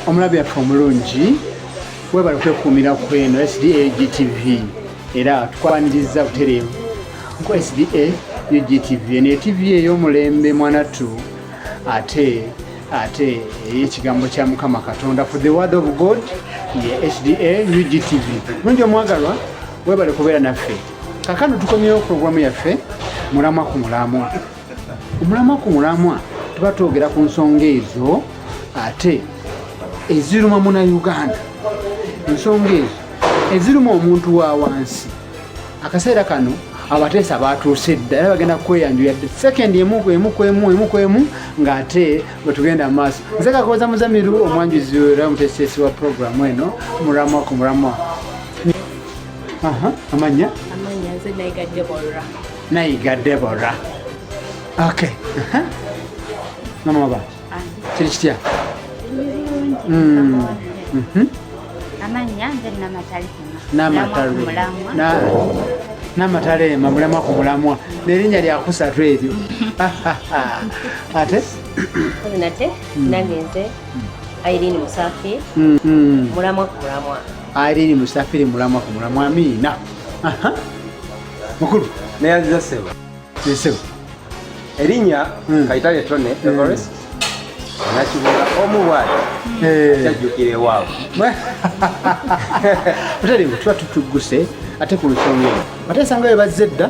omulabi yaffe omulungi webale kwekuumira kweno SDA UGTV era tukwaniriza butereevu nko SDA UGTV eno TV ey'omulembe mwanatu ate ekigambo kya Mukama Katonda for the word of God ye SDA UGTV mulungi omwagalwa webale kubeera naffe kakano tukomyewo programu yaffe mulamwa ku mulamwa omulamwa ku mulamwa tuba twogera ku nsonga ezo ate eziruma Munnayuganda ensonga ezo eziruma omuntu wa wansi akaseera kano abateesa batuuse dda era bagenda kweyanjula second emu ng'ate bwe tugenda mu maaso nze Kakoza Muzamiru omwanjuzi era omuteesesi wa programu eno mulamwa ku mulamwa. Amanya nze Nayiga Deborah. Okay. Mama kiri kitya? Amanya nze Namatalema mulamwa ku mulamwa n'erinnya lyakusatu eryo. Ate nange nze Irene Musafiri mulamwa ku mulamwa. Irene Musafiri mulamwa ku mulamwa. Amiina. Mukulu neyanziza sebo nesebo erinnya Kayitale Tone Everest nakibula omubwati tajjukira ewaabwe butali tuba tutuguse ate ku nsonga eyo ate esanga we bazze dda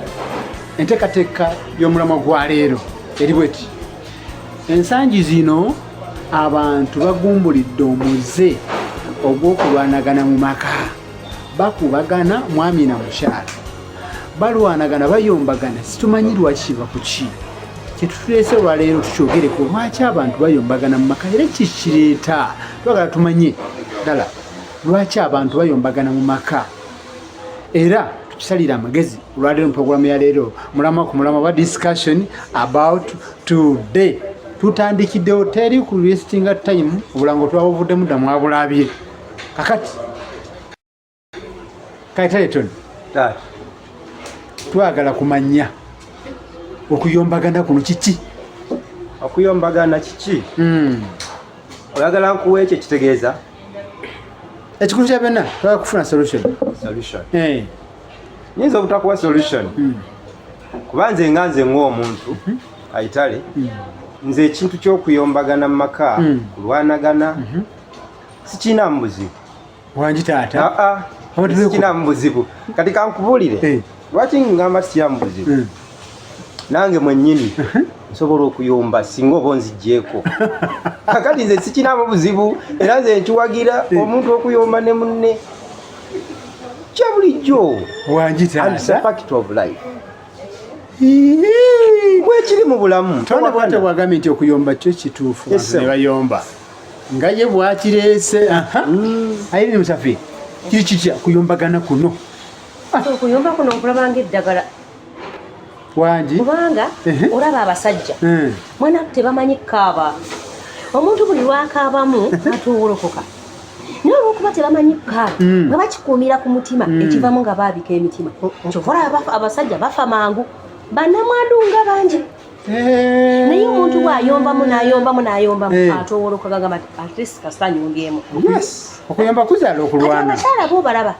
enteekateeka y'omulamwa gwa leero eri bweti ensangi zino abantu bagumbulidde omuze ogw'okulwanagana mu maka bakubagana mwami na mukyala balwanagana bayombagana situmanyi lwaki kiva ku ki kyetutuleese olwaleero tukyogereko lwaki abantu bayombagana mu maka era kikireeta twagala tumanye ddala lwaki abantu bayombagana mu maka era tukisalira amagezi olwaleero mu programu ya leero mulamwa ku mulamwa wa discussion about today tutandikiddewo teri ku wastinga time obulango twabuvuddemu dda mwabulabye kakati Kayitale Tone twagala kumanya okuyombagana kuno kiki? Okuyombagana kiki? Oyagala nkuwa ekyo kitegeeza ekikulu kya byonna twagala kufuna solution. Nyinza obutakuwa solution kuba nze ng'omuntu Kayitale nze ekintu ky'okuyombagana mu maka kulwanagana sikina mu buzibu wangi taata sikina mu buzibu kati kankubuulire lwaki ngamba sikina mu buzibu nange mwennyini nsobola okuyomba singa oba onzigyeko kakati nze sikina mu buzibu era nze nkiwagira omuntu okuyomba ne munne kya bulijjo wangi taata fact of life bwekiri mu bulamu tonda bwate bwagambye nti okuyomba kyo kituufu ne bayomba nga ye bwakireese. Irene Musafiri kiri kitya kuyombagana kuno? Okuyomba kuno nkulaba ng'eddagala wangi kubanga olaba abasajja mwena tebamanyi kukaaba omuntu buli lwakaabamu atuwolokoka naye olwokuba tebamanyi kukaaba nga bakikuumira ku mutima ekivamu nga baabika emitima kyova olaba abasajja bafa mangu bannamwandu nga bangi naye omuntu bw'ayombamu n'ayombamu atowolokoka gamba at least kasita nyongemu. okuyomba kuzaala okulwana abakyala bo balaba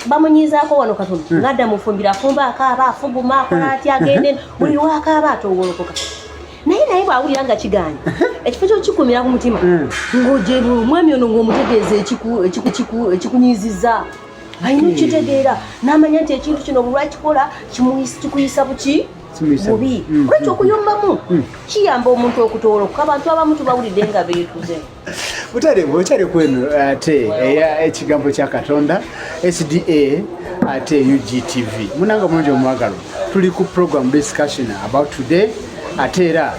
bamunyizaako wano katono ngadda mufumbira afumba akaaba afuguma akola atya agende buli lwakaaba atowolokoka naye bw'awulira nga kiganye ekifo ky'okikumira ku mutima ng'ojeru omwami ono ng'omutegeeza ekikunyizizza ayina okitegeera n'amanya nti ekintu kino bulwakikola kikuyisa buki bubi olwekyo okuyombamu kiyamba omuntu okutowoloka abantu abamu tubawulidde nga beetuze butale bwokyali kweno ate ekigambo kya Katonda SDA ate UGTV munanga mulungi omwagalwa tuli ku program discussion about today ate era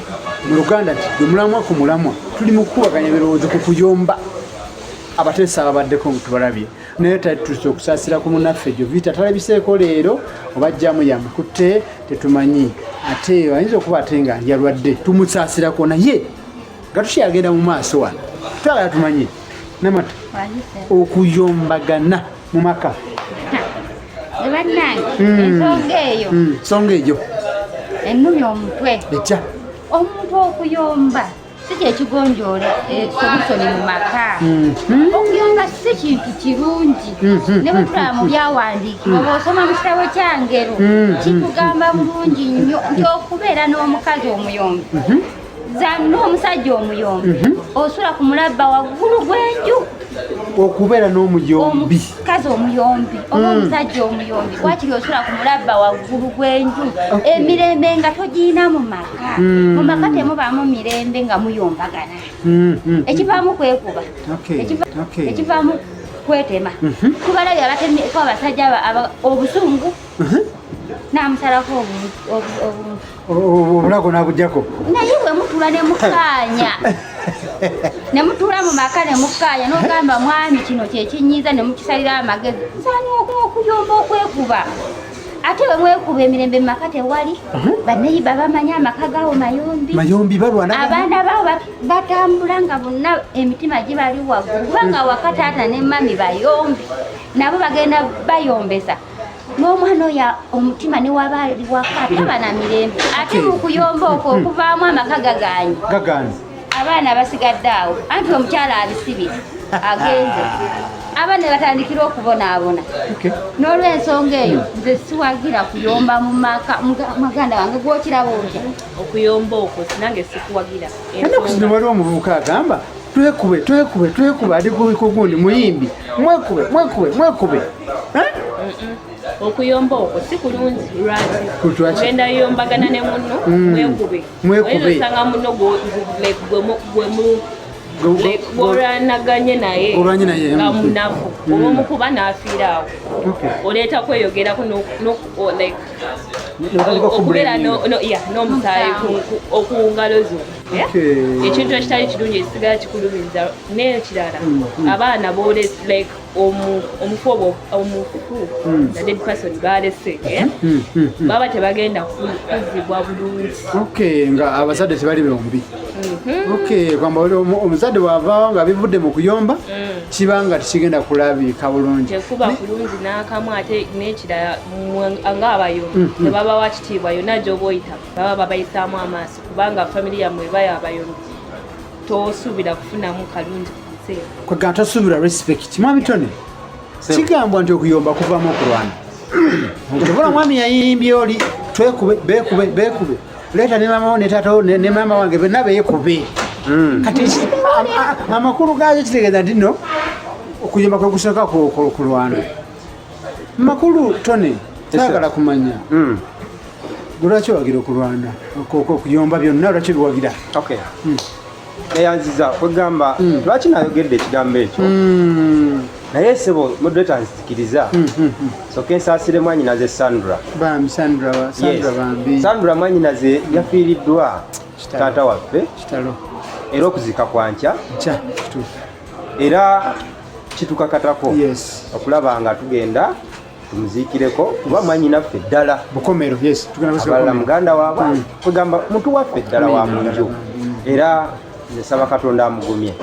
mu Luganda nti mulamwa ku mulamwa tuli mu kukubaganya ebirowoozo ku kuyomba abateesa ababaddeko tubalabye naye tatuse okusaasira ku munnaffe Jovita talabiseeko leero obajjamu yamukutte tetumanyi ate ayinza okuba ate nga yalwadde tumusaasirako naye nga tukyagenda mu maaso wano twagala tumanye namata okuyombagana mu maka ensonga eyo ennumya omutwe ekya omuntu okuyomba kye kigonjoola solusoni mu maka. Okuyomba si kintu kirungi. Ne bwe tulaba mu byawandiikibwa bw'osoma mu kitabo kya Ngero kitugamba bulungi nnyo nti okubeera n'omukazi omuyombi n'omusajja omuyombi osula ku mulabba waggulu gw'enju. Okubeera n'omuyombi omukazi omuyombi oba omusajja omuyombi wakiri osula ku mulabba waggulu gw'enju. Emirembe nga togiina mu maka. Mu maka temubaamu mirembe nga muyombagana. Ekivaamu kwekuba, ekivaamu kwetema. Tubalabye abatemeko abasajja obusungu n'amusalako obulago n'abugyako. Naye bwe mutuula ne mukaanya ne mutuula mu maka ne mukaanya n'ogamba mwami kino kyekinyiiza ne mukisalira amagezi nsaana okuyomba okwekuba. Ate bwe mwekuba emirembe mu maka tewali. Banneyiba bamanyi amaka gawo mayombi balwana. Abaana baabo batambula nga bonna emitima gibali waggulu kubanga wakataata ne mami bayombi nabo bagenda bayombesa. N'omwana oyo omutima ne waba ali waka taba na mirembe. Ate mu kuyomba okwo okuvaamu amaka gagaanyi. Abaana basigadde awo anti omukyala abisibira agenze. Abaana batandikira okubonaabona. N'olw'ensonga eyo nze siwagira kuyomba mu maka maganda wange gw'okiraba otya. Okuyomba okwo sinange sikuwagira. Ennaku zino waliwo omuvubuka agamba twekube adi ku gundi muyimbi mwekube. Okuyomba okwo si kulungi lwaki genda yombagana ne munno mwekube osanga munno gweolwanaganye naye nga munafu oba omukuba n'afiira awo oleeta kweyogerako okubeera n'omusaayi ku ngalo zo. Ekintu ekitali kirungi ekisigala kikulumiza n'ekirala abaana boolese omufu na dead person balese baba tebagenda kuzibwa bulungi nga abazadde tebali bombi. Kwamba omuzadde bw'avaawo nga bivudde mu kuyomba kibanga tikigenda kulabika bulungi. Tekuba kulungi n'akamu ate n'ekirala ng'abayombi tebabawa kitiibwa yonna gy'oba oyita baba babayisaamu amaaso kubanga famire yammwe baya abayombi tosuubira kufunamu kalungi ku kiseera. Kwegamba tosuubira respect. Mwami Tony kigambwa nti okuyomba kuvaamu okulwana. Okivula mwami yayimbye oli beekube leeta ne mama ne taata ne mama wange bonna beekube. Kati amakulu gaakyo kitegeeza nti nno okuyomba kwe kusooka kulwana. Makulu Tony saagala kumanya lwaki owagira okulwana okuyomba byonna lwaki biwagira? Neyanziza kwegamba lwaki nayogedde ekigambo ekyo naye sebo moderator nzikiriza soke nsaasire mwanyinaze Sandra bambi Sandra mwanyinaze yafiiriddwa taata waffe kitalo era okuzika kwankya era kitukakatako okulaba nga tugenda tumuziikireko kuba mwanyinaffe ddala bukomero abalala muganda waabwe kwegamba muntu waffe ddala wa munju era nsaba Katonda amugumye.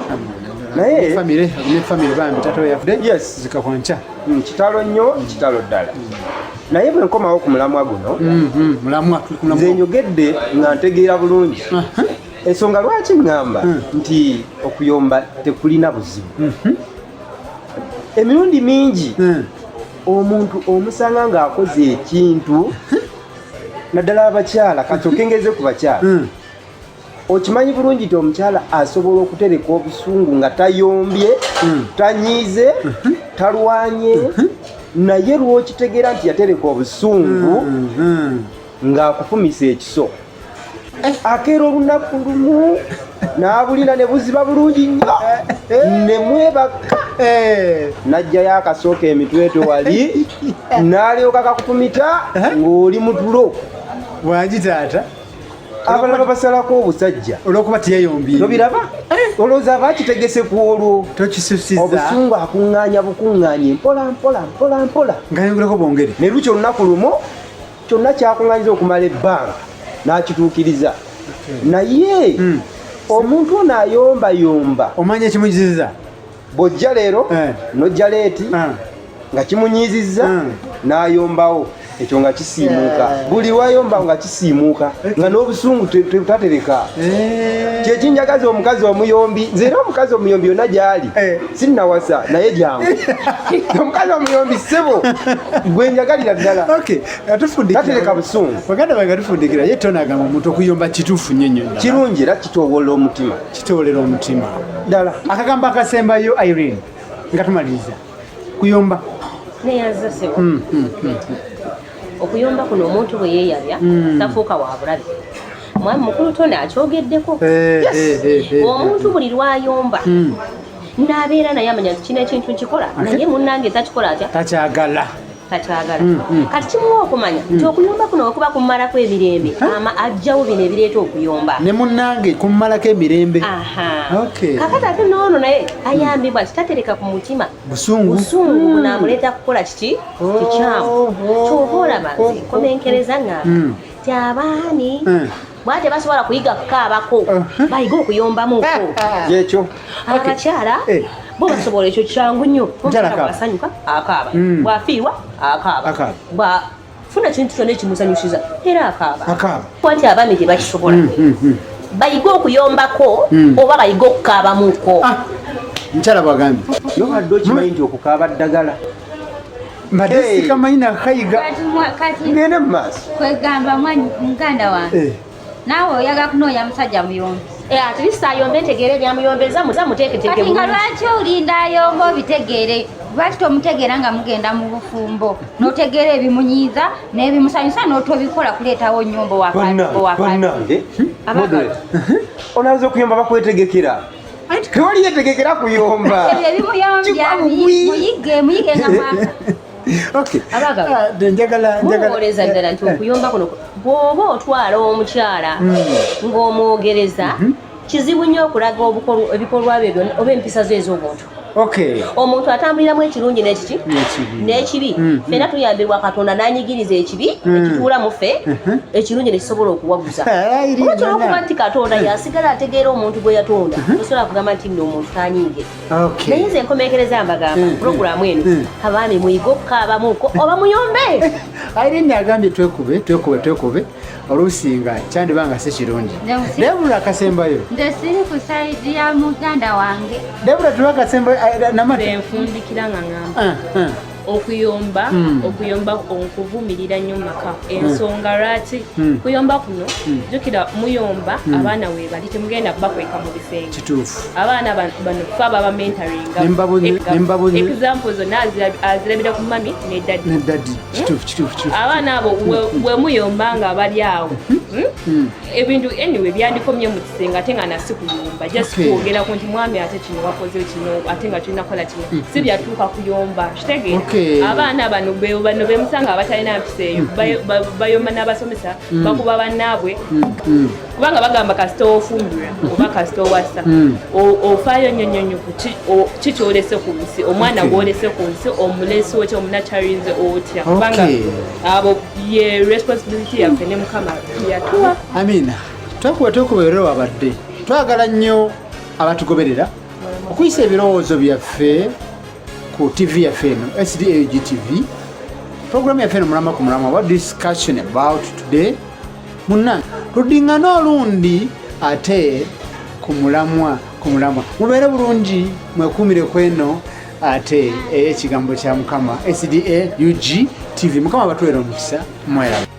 Naye family bambi tato yafde zika kwankya kitalo nnyo kitalo ddala. Naye bwe nkomawo ku mulamwa guno nze njogedde nga ntegeera bulungi ensonga lwaki ngamba nti okuyomba tekulina buzibu. Emirundi mingi omuntu omusanga ng'akoze ekintu naddala abakyala kati okengeze ku bakyala okimanyi bulungi nti omukyala asobola okutereka obusungu nga tayombye tanyiize talwanye naye lwokitegeera nti yatereka obusungu ng'akufumisa ekiso akeera olunaku lumu n'abulina ne buziba bulungi nnyo ne mwebaka n'ajjayo akasooka emitwetwe wali n'alyoka kakufumita ng'oli mu tulo bwagi taata abalala basalako obusajja olwokuba teyayombye nobiraba olowooza aba akitegese ku olwo tokisusiza obusungu akuŋŋaanya bukuŋŋaanye mpola ngayonguleko bwongere ne lukyo olunaku lumu kyonna kyakuŋŋaanyiza okumala ebbanga n'akituukiriza naye omuntu ono ayombayomba omanya ekimunyizizza bw'ojja leero n'ojja leeti nga kimunyiizizza n'ayombawo ekyo nga kisiimuuka buli wayomba nga kisiimuuka nga n'obusungu tutatereka kyekinjagaza omukazi omuyombi nze era omukazi omuyombi yonna gyali sinnawasa naye jangu omukazi omuyombi ssebo gwe njagalira ddala tatereka busungu baganda bange tufundikira ye tonagamba omuntu okuyomba kituufu nnyo nnyo kirungi era kitowolera omutima kitowolera omutima ddala akagambo akasembayo Irene nga tumaliriza kuyomba neyaza sebo okuyomba kuno omuntu bwe yeeyabya tafuuka wa bulabe mwami mukulu tone akyogeddeko omuntu buli lwayomba n'abeera naye amanya kino ekintu nkikola naye munnange takikola atya takyagala kati kimuwa okumanya nti okuyomba kuno okuba kummalako emirembe ajjawo bino ebireeta okuyomba ne munnange kummalako emirembe kakati ate noono naye ayambibwa kitatereka ku mutima busungu bunaamuleeta kukola kiki kikyamu kyoba olaba nze komenkereza nga ti abaani bwate basobola kuyiga kukaabako bayiga okuyombamuko yekyo abakyala bo basobola ekyo kyangu nnyo omukyala bwasanyuka akaaba bwafiirwa akaaba bwafuna kintu kyonna ekimusanyusiza era akaaba kwati abaami tebakisobola bayiga okuyombako oba bayiga okukaabamuko mukyala bwagambye nobadde okimanyi nti okukaaba ddagala mbadde sikamanyi nakayiga ngende mu maaso kwegamba muganda wange naawe oyagala kunoonya musajja muyombi ate lisayombe ntegeere ebyamuyombeza muteeketeke kati nga lwaki olinda ayomba obitegeere lwaki tomutegeera nga mugenda mu bufumbo n'otegeera ebimunyiiza n'ebimusanyusa n'otobikola kuleetawo nnyumba wabannange onaza okuyomba bakwetegekera tewali yetegekera kuyomba ebyo ebimuyombya muyige nga mwaka muwooleza ddala nti okuyomba kuno bw'oba otwala omukyala ng'omwogereza kizibu nnyo okulaga ebikolwa bye byonna oba empisa ze ez'obuntu omuntu atambuliramu ekirungi n'ekibi fena tuyambirwa Katonda n'anyigiriza ekibi ekituula mu ffe ekirungi nekisobola okuwaguza olwakyola okuba nti Katonda yasigala ategeera omuntu gwe yatonda tosobola kugamba nti nno omuntu tanyiige naye nze enkomekereza mbagamba puroguramu eno abaami muyiga okukaabamuko oba muyombe Irene agambye twekube olusinga kyandibanga si kirungi Debula akasembayo nze siri ku sayidi ya muganda wange Debula tuba akasembayo namata enfundikira nga ngamba okuyomba okuvumirira nnyo maka ensonga lwaki kuyomba kuno jjukira muyomba abaana weebali temugenda kubakweka mu bisenge kituufu abaana bano fe baba mentoringa example zonna azirabira ku mami ne dadi kituufu abaana abo bwe muyomba nga bali awo ebintu anyway byandikomye mu kisenge ate nga nasi kuyomba just kwogera ku nti mwami ate kino wakoze kino ate nga tulina kukola kino si byatuuka kuyomba kitegeera abaana bano bemusanga abatalina mpisa eyo bayomba n'abasomesa bakuba bannaabwe kubanga bagamba kasita ofumbira oba kasita owassa ofaayo nnyonnyonyo kikyolese ku nsi omwana gwolese ku nsi omulesi otya omunatarinze otya kubanga abo ye responsibility yaffe ne mukama yatuwa amina twekubeerera wabadde twagala nnyo abatugoberera okuyisa ebirowoozo byaffe ku TV yaffe eno SDA GTV program yaffe eno Mulamwa ku Mulamwa what discussion about today munna tudingana olundi ate ku Mulamwa mubeere bulungi mwekuumire kweno ate ekigambo kya Mukama SDA UG TV Mukama batwera omukisa mwera